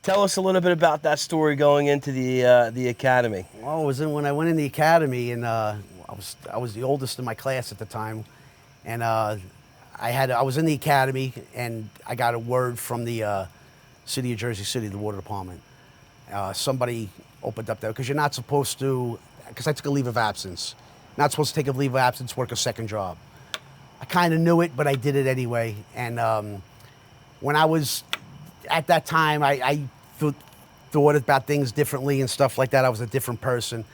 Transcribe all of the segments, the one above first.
Tell us a little bit about that story going into the academy. Well, it was when I went in the academy, and I was the oldest in my class at the time, and I was in the academy, and I got a word from the city of Jersey City, the water department. Somebody opened up there because you're not supposed to, because I took a leave of absence. Not supposed to take a leave of absence, work a second job. I kind of knew it, but I did it anyway. And when I was at that time, I thought about things differently and stuff like that. I was a different person.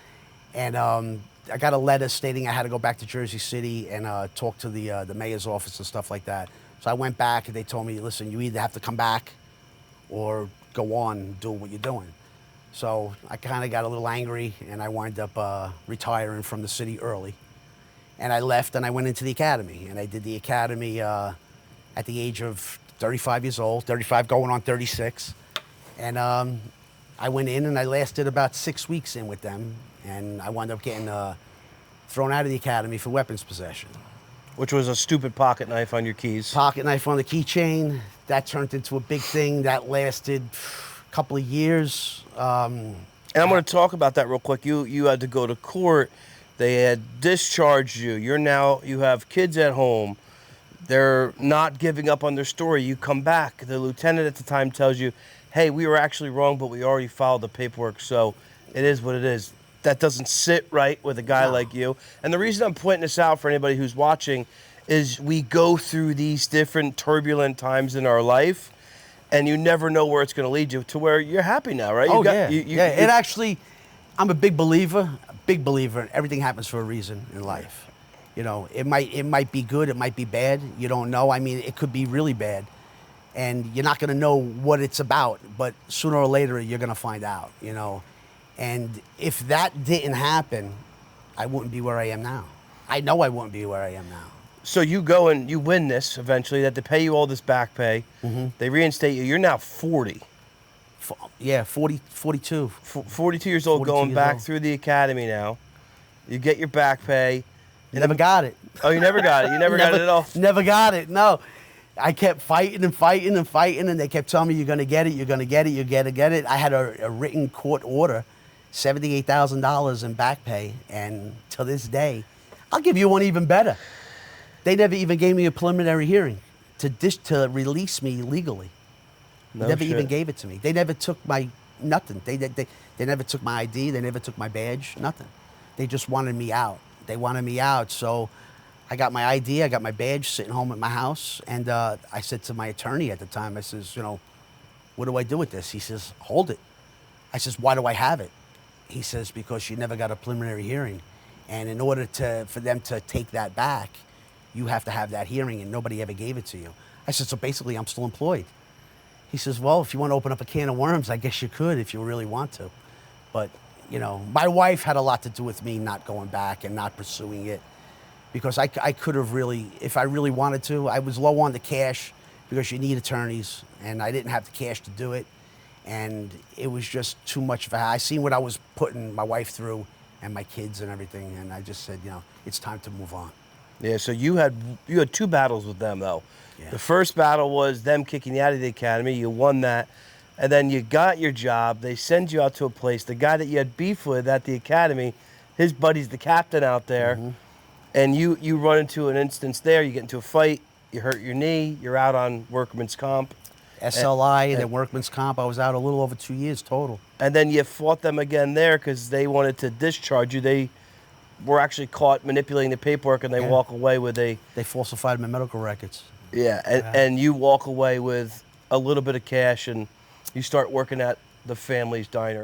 And I got a letter stating I had to go back to Jersey City and talk to the mayor's office and stuff like that. So I went back, and they told me, listen, you either have to come back or go on doing what you're doing. So I kind of got a little angry, and I wound up retiring from the city early. And I left, and I went into the academy. And I did the academy at the age of 35 years old, 35 going on 36. And I went in, and I lasted about 6 weeks in with them. And I wound up getting thrown out of the academy for weapons possession. Which was a stupid pocket knife on your keys. Pocket knife on the keychain. That turned into a big thing. That lasted a couple of years. And I'm going to talk about that real quick. You had to go to court. They had discharged you. You have kids at home. They're not giving up on their story. You come back. The lieutenant at the time tells you, hey, we were actually wrong, but we already filed the paperwork, so it is what it is. That doesn't sit right with a guy like you. And the reason I'm pointing this out for anybody who's watching is we go through these different turbulent times in our life, and you never know where it's going to lead you to where you're happy now, right? It actually, I'm a big believer, everything happens for a reason in life. You know, it might be good, it might be bad. You don't know. I mean, it could be really bad, and you're not going to know what it's about. But sooner or later, you're going to find out. You know, and if that didn't happen, I wouldn't be where I am now. I know I wouldn't be where I am now. So you go and you win this eventually. They have to pay you all this back pay. Mm-hmm. They reinstate you. You're now 40. 42. 42 years old, going back through the academy now. You get your back pay. Never got it. Oh, you never got it? You never got it at all? Never got it, no. I kept fighting, and they kept telling me, you're going to get it, you're going to get it, you're going to get it. I had a written court order, $78,000 in back pay, and to this day, I'll give you one even better. They never even gave me a preliminary hearing to release me legally. No never shit. even gave it to me. They never took my nothing. They never took my ID. They never took my badge. Nothing. They just wanted me out. They wanted me out. So I got my ID. I got my badge sitting home at my house. And I said to my attorney at the time, I says, you know, what do I do with this? He says, hold it. I says, why do I have it? He says, because you never got a preliminary hearing. And in order for them to take that back, you have to have that hearing, and nobody ever gave it to you. I said, so basically I'm still employed. He says, well, if you want to open up a can of worms, I guess you could if you really want to. But, you know, my wife had a lot to do with me not going back and not pursuing it, because I could have really, if I really wanted to. I was low on the cash because you need attorneys, and I didn't have the cash to do it. And it was just too much of a, I seen what I was putting my wife through and my kids and everything, and I just said, you know, it's time to move on. Yeah, so you had 2 battles with them, though. Yeah. The first battle was them kicking you out of the academy. You won that. And then you got your job. They send you out to a place. The guy that you had beef with at the academy, his buddy's the captain out there. Mm-hmm. And you run into an instance there. You get into a fight. You hurt your knee. You're out on workman's comp. SLI and then workman's comp. I was out a little over 2 years total. And then you fought them again there because they wanted to discharge you. They were actually caught manipulating the paperwork, and they walk away with They falsified my medical records. Yeah, and you walk away with a little bit of cash, and you start working at the family's diner.